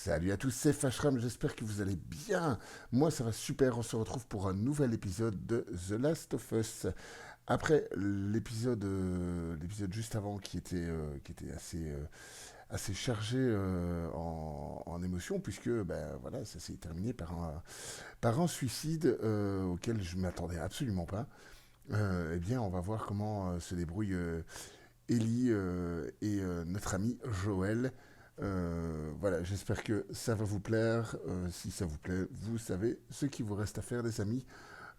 Salut à tous, c'est Fashram, j'espère que vous allez bien. Moi ça va super, on se retrouve pour un nouvel épisode de The Last of Us. Après l'épisode juste avant qui était assez chargé en émotions, puisque ben, voilà, ça s'est terminé par un suicide auquel je ne m'attendais absolument pas. Eh bien, on va voir comment se débrouille Ellie et notre ami Joël. Voilà, j'espère que ça va vous plaire. Si ça vous plaît, vous savez ce qu'il vous reste à faire, les amis.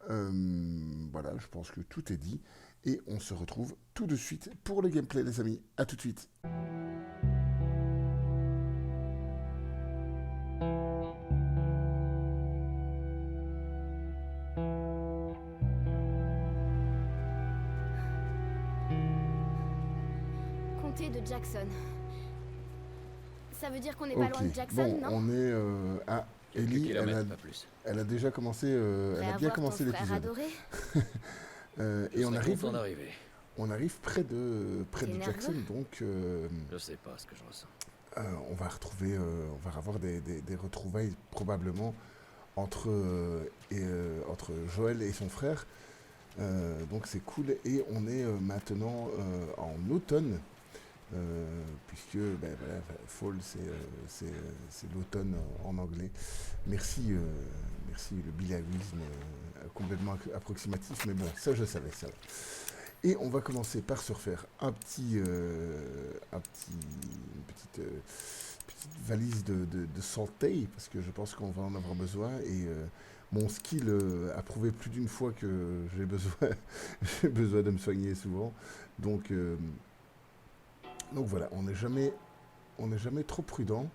Voilà, je pense que tout est dit. Et on se retrouve tout de suite pour le gameplay, les amis. A tout de suite. Comté de Jackson. Ça veut dire qu'on n'est pas Ok, loin de Jackson, bon, non? on est à Quelques Ellie. kilomètres, pas plus. Elle a déjà commencé, elle Prêt a à bien voir ton commencé frère l'épisode. adoré? Je Et on serais arrive, content d'arriver. on arrive près T'es de nerveux? Jackson, donc Je sais pas ce que je ressens. on va avoir des retrouvailles probablement entre Joël et son frère. Donc c'est cool. Et on est maintenant en automne, puisque ben, voilà, fall c'est l'automne en anglais. Merci le bilinguisme complètement approximatif, mais bon, ça je savais ça. Et on va commencer par se refaire une petite valise de santé, parce que je pense qu'on va en avoir besoin. Et mon skill a prouvé plus d'une fois que j'ai besoin, j'ai besoin de me soigner souvent. Donc, euh, donc voilà, on n'est jamais trop prudent.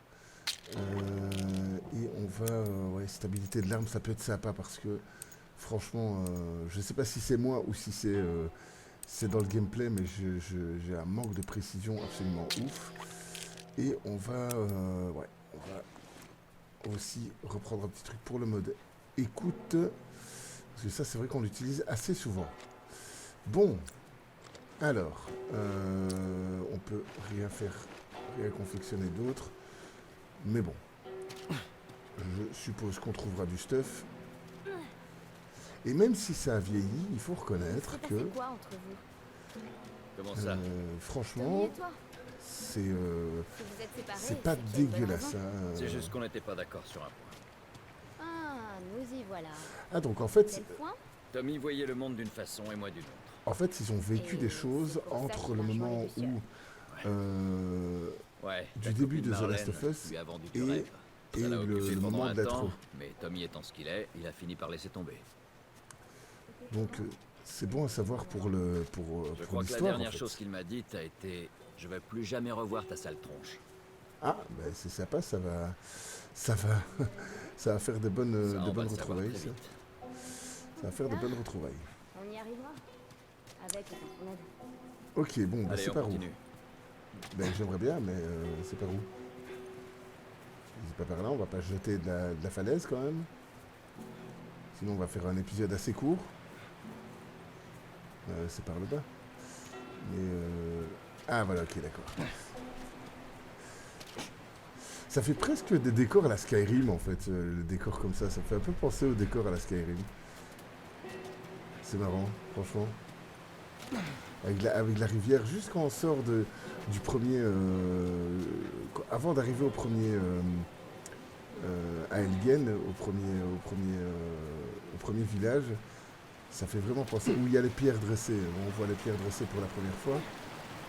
Et on va, ouais, stabilité de l'arme, ça peut être sympa parce que franchement, je sais pas si c'est moi ou si c'est dans le gameplay, mais j'ai un manque de précision absolument ouf. Et on va aussi reprendre un petit truc pour le mode écoute, parce que ça c'est vrai qu'on l'utilise assez souvent. Bon, alors, on peut rien confectionner d'autre, mais bon, je suppose qu'on trouvera du stuff. Et même si ça a vieilli, il faut reconnaître C'est passé que, quoi entre vous? Comment ça Tommy franchement, et toi? c'est Si vous êtes séparés, c'est pas c'est qu'il y a une bonne dégueulasse. raison. Hein. C'est juste qu'on n'était pas d'accord sur un point. Ah, nous y voilà. Ah, donc Quel point? Tommy voyait le monde d'une façon et moi d'une autre. en fait, ils ont vécu Et des choses c'est pour ça entre qu'il le a changé moment de fiole. où Ouais, du ta début copine de The Last Marlène of Us lui a vendu du et, rêve. et Ça l'a occupé le pendant moment un de temps, l'intro. mais Tommy étant ce qu'il est, il a fini par laisser tomber. Donc c'est bon à savoir pour Je pour crois que la l'histoire. En dernière fait. chose qu'il m'a dite a été « Je vais plus jamais revoir ta sale tronche Ah, ben c'est sympa, ça va, ça va faire de ». Ça, de on va bonnes le savoir retrouvailles. très Ça. vite. Ça va faire de bonnes retrouvailles. On y arrivera. Avec ou sans ton aide. Ok, bon, ben, Allez, c'est on par continue. où? Ben j'aimerais bien, mais c'est par où? C'est pas par là, on va pas se jeter de la falaise quand même. Sinon on va faire un épisode assez court. C'est par le bas. Mais ah voilà, ok, d'accord. Ça fait presque des décors à la Skyrim en fait, le décor comme ça fait un peu penser au décor à la Skyrim. C'est marrant, franchement. Avec la rivière, juste quand on sort du premier... avant d'arriver au premier... à Elgen, au premier village, ça fait vraiment penser... Où il y a les pierres dressées, on voit les pierres dressées pour la première fois,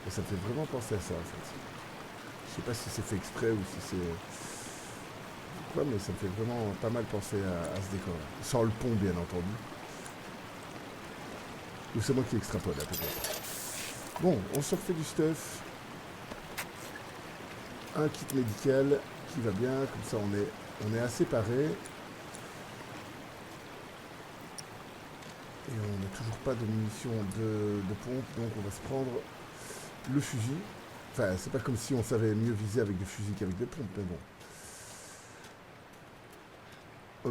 et ça me fait vraiment penser à ça en fait. Je sais pas si c'est fait exprès ou si c'est... quoi, mais ça me fait vraiment pas mal penser à ce décor. Sans le pont, bien entendu. Ou c'est moi qui extrapole, là, peut-être. Bon, on se refait du stuff. Un kit médical qui va bien, comme ça on est assez paré. Et on n'a toujours pas de munitions de pompe, donc on va se prendre le fusil. Enfin, c'est pas comme si on savait mieux viser avec des fusils qu'avec des pompes, mais bon.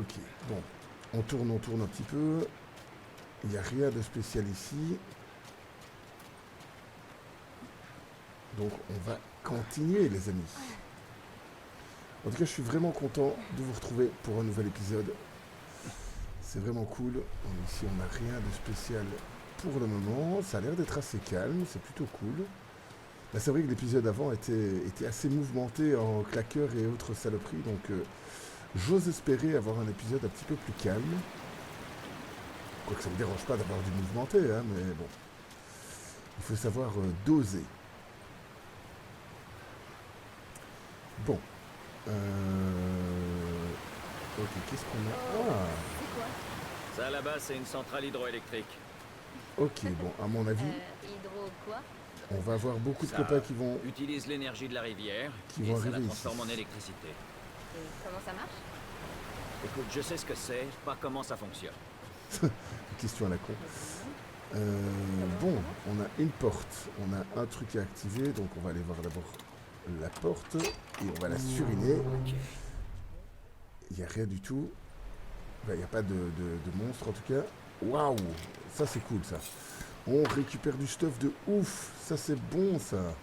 Ok, bon. On tourne un petit peu. Il n'y a rien de spécial ici. Donc on va continuer, les amis. En tout cas, je suis vraiment content de vous retrouver pour un nouvel épisode. C'est vraiment cool. Ici, on n'a rien de spécial pour le moment. Ça a l'air d'être assez calme, c'est plutôt cool. Là, c'est vrai que l'épisode avant était assez mouvementé en claqueurs et autres saloperies, donc j'ose espérer avoir un épisode un petit peu plus calme. Quoique ça ne me dérange pas d'avoir du mouvementé, hein, mais bon. Il faut savoir doser. Bon. Ok, qu'est-ce qu'on a? Ah, C'est quoi? Ça, là-bas, c'est une centrale hydroélectrique. ok, bon, à mon avis, Hydro quoi? on va avoir beaucoup de Ça copains qui vont... utilise l'énergie de la rivière Qui et vont ça la arriver transforme ici. en électricité. Et comment ça marche? Écoute, je sais ce que c'est, pas comment ça fonctionne. Question à la con. Bon, on a une porte, on a un truc à activer, donc on va aller voir d'abord la porte et on va la suriner. Ok. Il n'y a rien du tout. Il n'y a pas de monstre en tout cas. Waouh, ça c'est cool ça. On récupère du stuff de ouf. Ça c'est bon ça.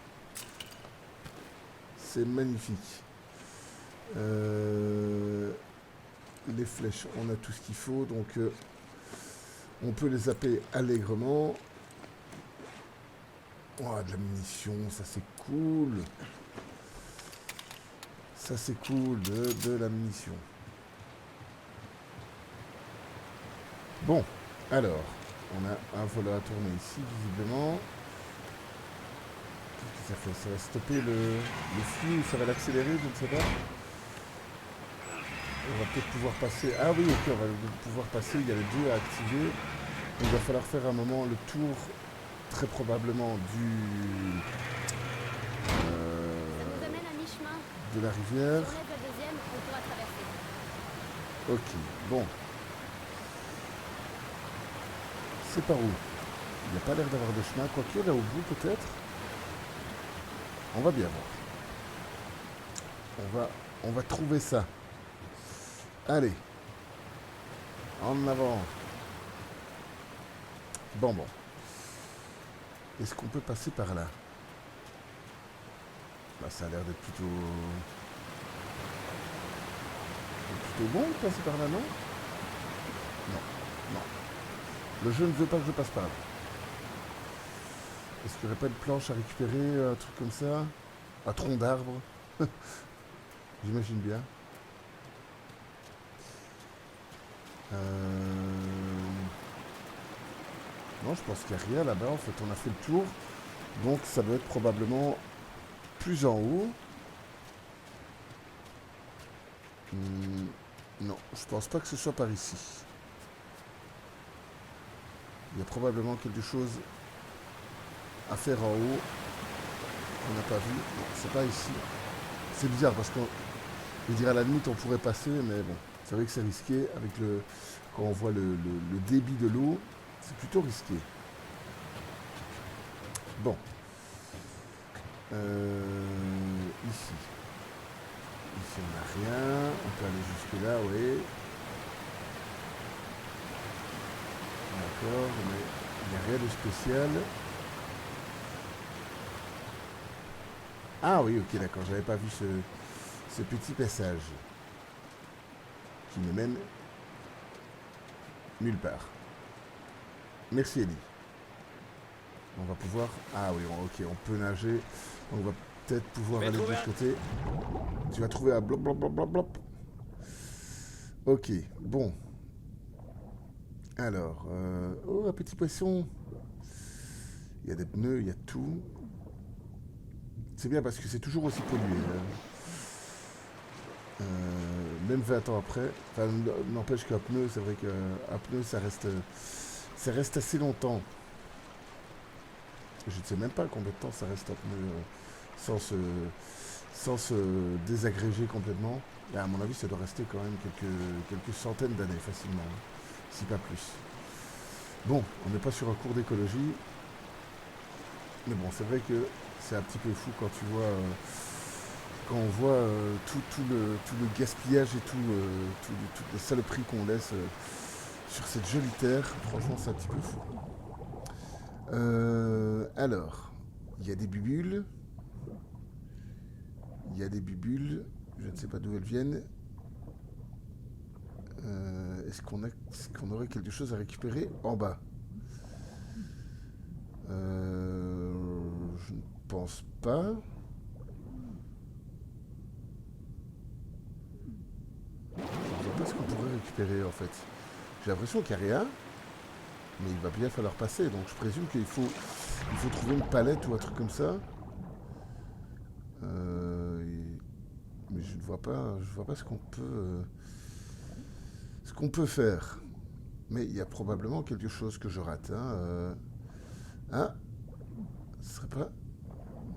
C'est magnifique. Les flèches, on a tout ce qu'il faut. Donc on peut les zapper allègrement. Oh, de la munition, ça c'est cool. Ça c'est cool, de la munition. Bon, alors, on a un volant à tourner ici, visiblement. Qu'est-ce que ça fait? Ça va stopper le flux ou ça va l'accélérer, je ne sais pas. On va peut-être pouvoir passer... Ah oui, ok, on va pouvoir passer, il y a les deux à activer. Il va falloir faire un moment le tour, très probablement, Ça nous amène à mi-chemin. de la Si rivière. on lève la deuxième, on pourra traverser. Ok, bon. C'est par où? Il n'y a pas l'air d'avoir de chemin, quoique là au bout peut-être. On va bien voir. On va trouver ça. Allez. En avant. Bon. Est-ce qu'on peut passer par là? Bah, ça a l'air d'être plutôt bon de passer par là, non? Non. Le jeu ne veut pas que je passe par là. Est-ce qu'il n'y aurait pas de planche à récupérer, un truc comme ça? Un tronc d'arbre? J'imagine bien. Non, je pense qu'il n'y a rien là-bas. En fait, on a fait le tour. Donc, ça doit être probablement plus en haut. Non, je pense pas que ce soit par ici. Il y a probablement quelque chose à faire en haut. On n'a pas vu. Non, c'est pas ici. C'est bizarre parce qu'on... Je dirais à la limite on pourrait passer, mais bon. C'est vrai que c'est risqué avec quand on voit le débit de l'eau. C'est plutôt risqué. Bon. Ici. Ici on n'a rien. On peut aller jusque là, oui. D'accord, mais il n'y a rien de spécial. Ah oui, ok, d'accord, j'avais pas vu ce petit passage qui me mène nulle part. Merci Ellie. On va pouvoir... Ah oui, ok, on peut nager. On va peut-être pouvoir aller de l'autre côté. Tu vas trouver un blop, blop, blop, blop, blop. Ok, bon. Alors, oh, un petit poisson. Il y a des pneus, il y a tout. C'est bien parce que c'est toujours aussi pollué. Même 20 ans après. Enfin, n'empêche qu'un pneu, c'est vrai qu'un pneu, ça reste assez longtemps. Je ne sais même pas combien de temps ça reste un pneu sans se désagréger complètement. Et à mon avis, ça doit rester quand même quelques centaines d'années facilement, hein, si pas plus. Bon, on n'est pas sur un cours d'écologie. Mais bon, c'est vrai que c'est un petit peu fou quand tu vois... quand on voit tout le gaspillage et toutes les saloperies qu'on laisse sur cette jolie terre, franchement c'est un petit peu fou. Alors, il y a des bubules. Je ne sais pas d'où elles viennent. Est-ce qu'on aurait quelque chose à récupérer en bas? Je ne pense pas. Je ne sais pas ce qu'on pourrait récupérer en fait. J'ai l'impression qu'il n'y a rien. Mais il va bien falloir passer. Donc je présume qu'il faut trouver une palette ou un truc comme ça. Mais je ne vois pas ce qu'on peut faire. Mais il y a probablement quelque chose que je rate. Ah, ce serait pas...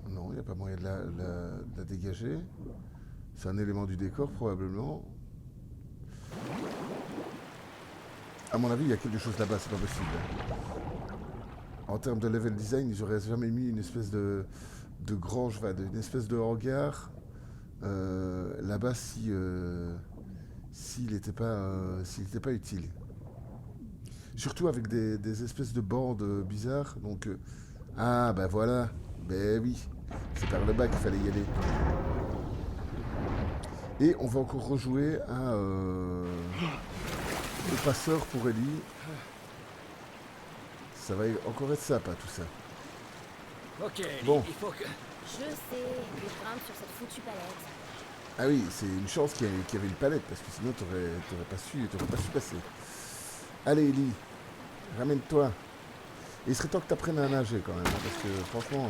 Non, il n'y a pas moyen de la dégager. C'est un élément du décor probablement. À mon avis, il y a quelque chose là-bas, c'est pas possible. En termes de level design, ils auraient jamais mis une espèce de grange, une espèce de hangar là-bas s'il n'était pas utile. Surtout avec des espèces de bandes bizarres. Donc, ah, bah voilà. Ben oui, c'est par le bas qu'il fallait y aller. Et on va encore rejouer au passeur pour Ellie. Ça va encore être sympa tout ça. Ok, bon. Il faut que... Je sais, je grimpe sur cette foutue palette. Ah oui, c'est une chance qu'il y avait une palette, parce que sinon t'aurais pas su passer. Allez Ellie, ramène-toi. Et il serait temps que t'apprennes à nager quand même, hein, parce que franchement,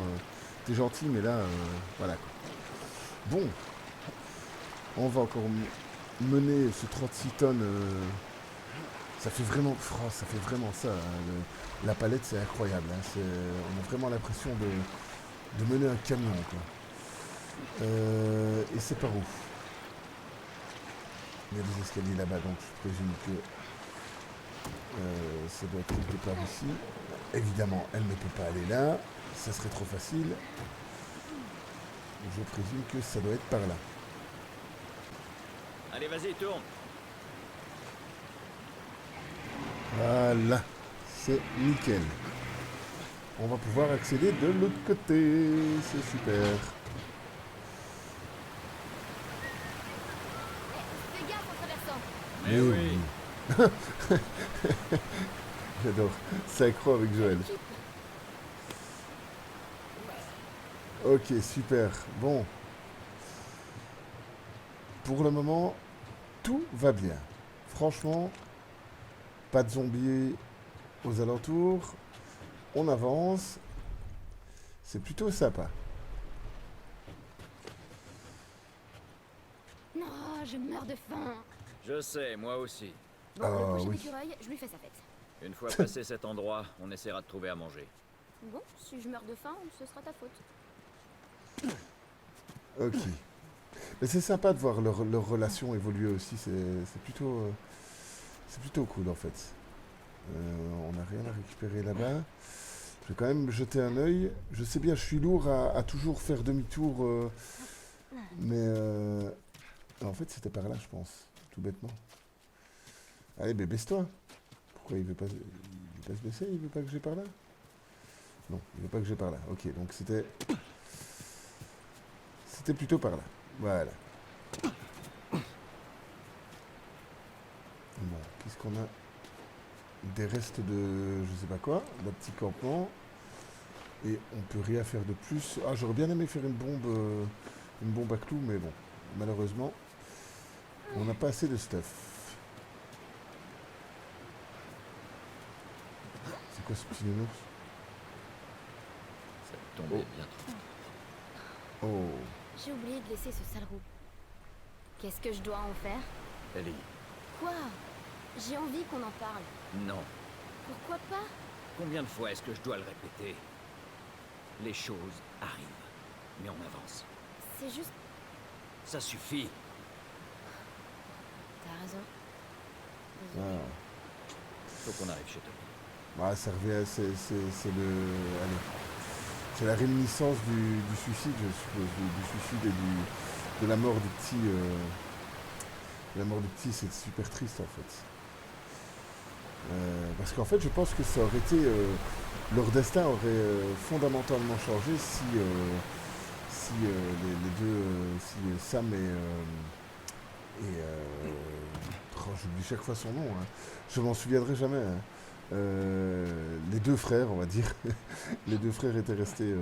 t'es gentil, mais là, voilà quoi. Bon, on va encore mener ce 36 tonnes. Ça fait vraiment ça. Hein, la palette, c'est incroyable. Hein, on a vraiment l'impression de mener un camion, quoi. Et c'est par où? Il y a des escaliers là-bas, donc je présume que ça doit être quelque part ici. Évidemment, elle ne peut pas aller là. Ça serait trop facile. Je présume que ça doit être par là. Allez, vas-y, tourne. Voilà, c'est nickel. On va pouvoir accéder de l'autre côté. C'est super. Fais gaffe en traversant. Mais oui. J'adore. Synchro avec Joël. Ok, super. Bon. Pour le moment, tout va bien. Franchement, pas de zombies aux alentours. On avance. C'est plutôt sympa. Non, je meurs de faim. Je sais, moi aussi. Bon, Ah, le prochain oui. écureuil, je lui fais sa fête. Une fois passé cet endroit, on essaiera de trouver à manger. Bon, si je meurs de faim, ce sera ta faute. Ok. Mais c'est sympa de voir leur relation évoluer aussi. C'est plutôt cool en fait. On n'a rien à récupérer là-bas. Je vais quand même jeter un œil. Je sais bien, je suis lourd à toujours faire demi-tour. Mais en fait, c'était par là, je pense. Tout bêtement. Allez, mais baisse-toi. Pourquoi il veut pas se baisser? Il veut pas que j'ai par là? Non, il veut pas que j'ai par là. Ok, donc c'était plutôt par là. Voilà. Bon, qu'est-ce qu'on a? Des restes de je sais pas quoi, d'un petit campement. Et on peut rien faire de plus. Ah, j'aurais bien aimé faire une bombe à clous, mais bon, malheureusement, on n'a pas assez de stuff. C'est quoi ce petit nounours? Ça tombait bien trop. Oh, J'ai oublié de laisser ce sale roux. Qu'est-ce que je dois en faire? Ellie, Quoi? J'ai envie qu'on en parle. non. Pourquoi pas? Combien de fois est-ce que je dois le répéter? Les choses arrivent, mais on avance. C'est juste... Ça suffit. T'as raison. ah. Faut qu'on arrive chez toi. Ah, ça revient, c'est la réminiscence du suicide, je suppose, du suicide et de la mort du petit. La mort du petit, c'est super triste en fait. Parce qu'en fait, je pense que ça aurait été, leur destin aurait fondamentalement changé si si les deux, si Sam et j'oublie chaque fois son nom, hein. Je m'en souviendrai jamais, hein. Les deux frères, on va dire, les deux frères étaient restés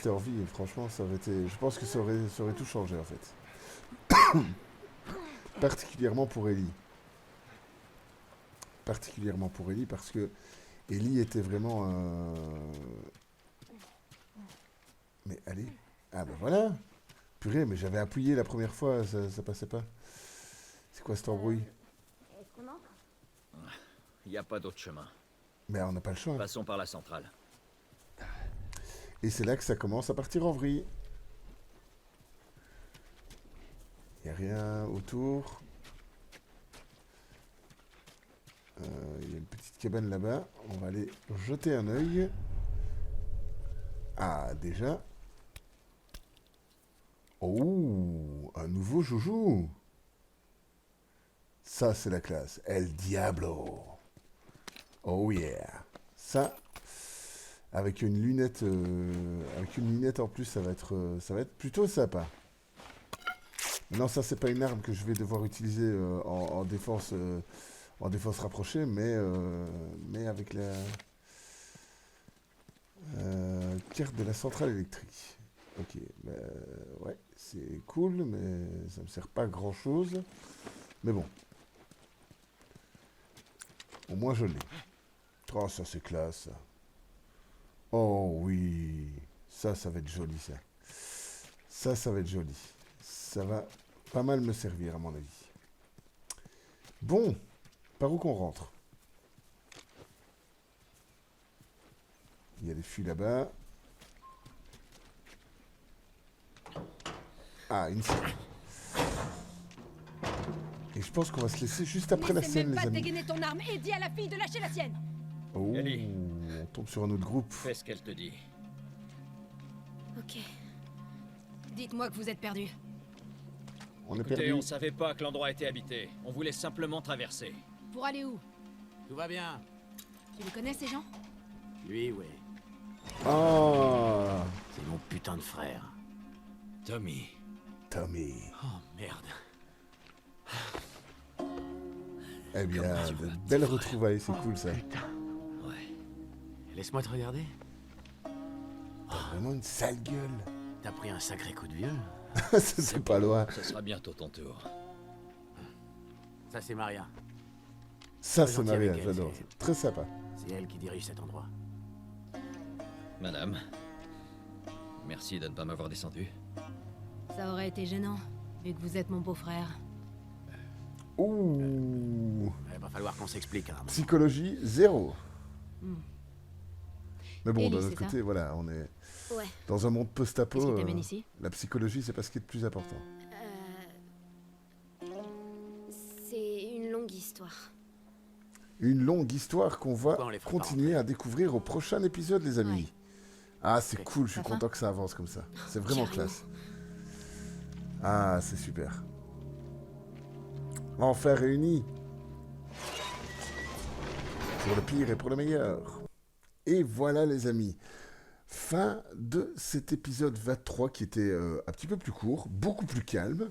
en vie et franchement, ça aurait été, je pense que ça aurait tout changé en fait. Particulièrement pour Ellie. Particulièrement pour Ellie parce que Ellie était vraiment Mais allez. Ah ben voilà. Purée, mais j'avais appuyé la première fois, ça passait pas. C'est quoi cette embrouille? Est-ce qu'on entre? Il n'y a pas d'autre chemin. Mais on n'a pas le choix. Passons par la centrale. Et c'est là que ça commence à partir en vrille. Il n'y a rien autour. Il y a une petite cabane là-bas. On va aller jeter un œil. Ah, déjà. Oh, un nouveau joujou. Ça, c'est la classe. El Diablo. Oh yeah. Ça, avec une lunette en plus, ça va être plutôt sympa. Non, ça, c'est pas une arme que je vais devoir utiliser en défense rapprochée, mais avec la carte de la centrale électrique. Ok, bah, ouais, c'est cool, mais ça me sert pas à grand chose. Mais bon. Au moins, je l'ai. Oh, ça, c'est classe. Oh, oui. Ça va être joli, ça. Ça va être joli. Ça va pas mal me servir, à mon avis. Bon. Par où qu'on rentre? Il y a des fûts là-bas. Ah, une scène. Et je pense qu'on va se laisser juste après la scène, les amis. Dégainer ton arme et dis à la fille de lâcher la sienne. Oh, Ellie. on tombe sur un autre groupe. Fais ce qu'elle te dit. Ok. Dites-moi que vous êtes perdu. On est Écoutez, perdu. on savait pas que l'endroit était habité. On voulait simplement traverser. Pour aller où? Tout va bien. Tu les connais ces gens? Lui, ouais. Ah, C'est mon putain de frère. Tommy. Tommy. Oh, merde. Eh bien, Comment tu vas, de petit belles frère? retrouvailles, c'est cool ça. Ouais. Laisse-moi te regarder. T'as vraiment une sale gueule. T'as pris un sacré coup de vieux. C'est pas loin. Ce sera bientôt ton tour. Ça, c'est Maria. Ça, Très c'est gentil Maria, avec elle, j'adore. c'est- Très sympa. C'est elle qui dirige cet endroit. Madame. Merci de ne pas m'avoir descendu. Ça aurait été gênant, vu que vous êtes mon beau-frère. Ouh. Il va falloir qu'on s'explique, hein. Psychologie, 0. Mais bon, Ellie, d'un autre c'est ça? côté, voilà, on est Ouais. dans un monde post-apo. Qu'est-ce qui t'amène ici? La psychologie, c'est pas ce qui est le plus important. C'est une longue histoire. Une longue histoire qu'on va Pourquoi on les fera pas continuer à découvrir au prochain épisode, les amis. Ouais. Ah, c'est Ok. cool, je suis Ça va? content que ça avance comme ça. C'est vraiment Carrément. classe. Ah, c'est super. Enfin réunis. Pour le pire et pour le meilleur. Et voilà, les amis. Fin de cet épisode 23 qui était un petit peu plus court, beaucoup plus calme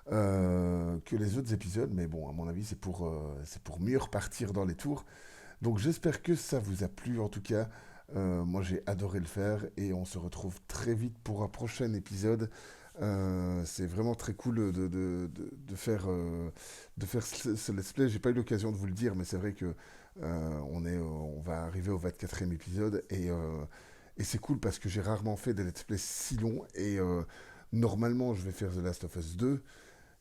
que les autres épisodes. Mais bon, à mon avis, c'est pour mieux repartir dans les tours. Donc j'espère que ça vous a plu. En tout cas, moi j'ai adoré le faire. Et on se retrouve très vite pour un prochain épisode. C'est vraiment très cool de faire ce let's play. J'ai pas eu l'occasion de vous le dire, mais c'est vrai que on va arriver au 24e épisode et c'est cool parce que j'ai rarement fait des let's play si longs et normalement je vais faire The Last of Us 2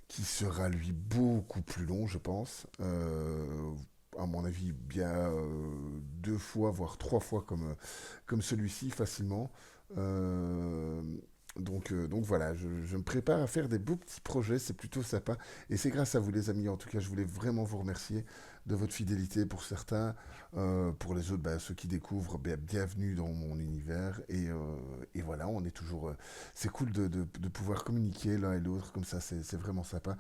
qui sera lui beaucoup plus long, je pense. À mon avis, bien 2 fois, voire 3 fois comme celui-ci facilement. Donc voilà, je me prépare à faire des beaux petits projets, c'est plutôt sympa. Et c'est grâce à vous les amis, en tout cas je voulais vraiment vous remercier de votre fidélité pour certains. Pour les autres, ceux qui découvrent, bienvenue dans mon univers. Et voilà, on est toujours... c'est cool de pouvoir communiquer l'un et l'autre, comme ça c'est vraiment sympa.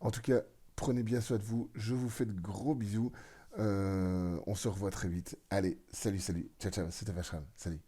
En tout cas, prenez bien soin de vous, je vous fais de gros bisous. On se revoit très vite. Allez, salut, ciao, ciao, c'était Vachram, salut.